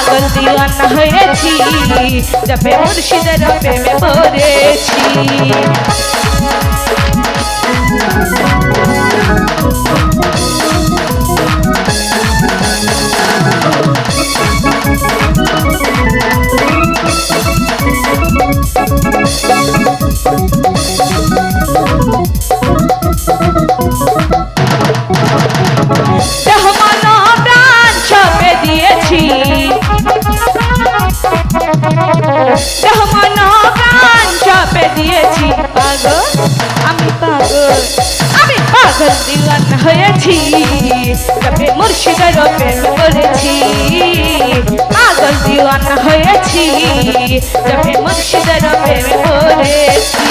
পাগল দিওয়ানা হয়েছি, যাবে মুর্শিদের প্রেমে পড়েছি। পাগল দিওয়ানা হয়েছি, যাবে মুর্শিদের প্রেম করেছি। পাগল দিওয়ানা হয়েছি, যাবে মুর্শিদের প্রেম করেছি।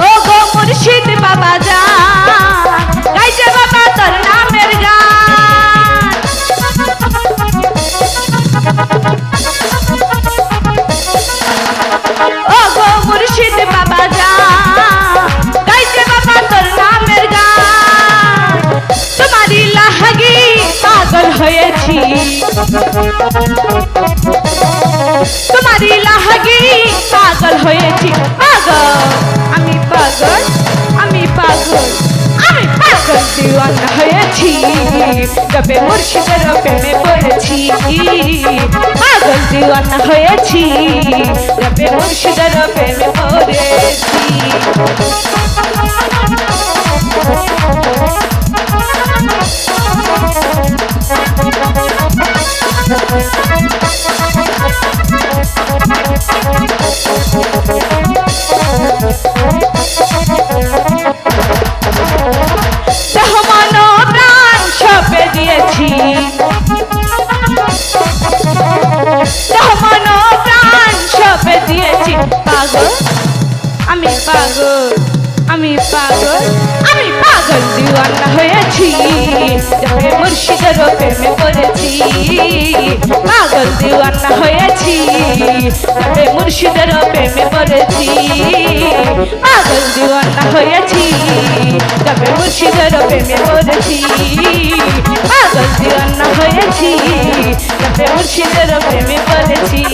ও গো মুর্শিদ বাবা জান, গাইছে বাবা তোর নামের গান। ও গো মুর্শিদ বাবা জান, গাইছে বাবা তোর নামের গান। তোমারই লাগি পাগল হয়েছি, তোমারই লাগি পাগল হয়েছি। পাগল আমি পাগল, আমি পাগল, আমি পাগল দিওয়ানা হয়েছি, যাবে মুর্শিদের প্রেমে পড়েছি। পাগল দিওয়ানা হয়েছি, যাবে মুর্শিদের প্রেমে পড়েছি। পাগল আমি পাগল, আমি পাগল, আমি পাগল দিওয়ানা হয়েছি, যাবে মুর্শিদের প্রেমে পড়েছি। পাগল দিওয়ানা হয়েছি, যাবে মুর্শিদের প্রেমে পড়েছি। পাগল দিওয়ানা হয়েছি, যাবে মুর্শিদের প্রেমে পড়েছি। পাগল দিওয়ানা হয়েছি, যাবে মুর্শিদের প্রেমে পড়েছি।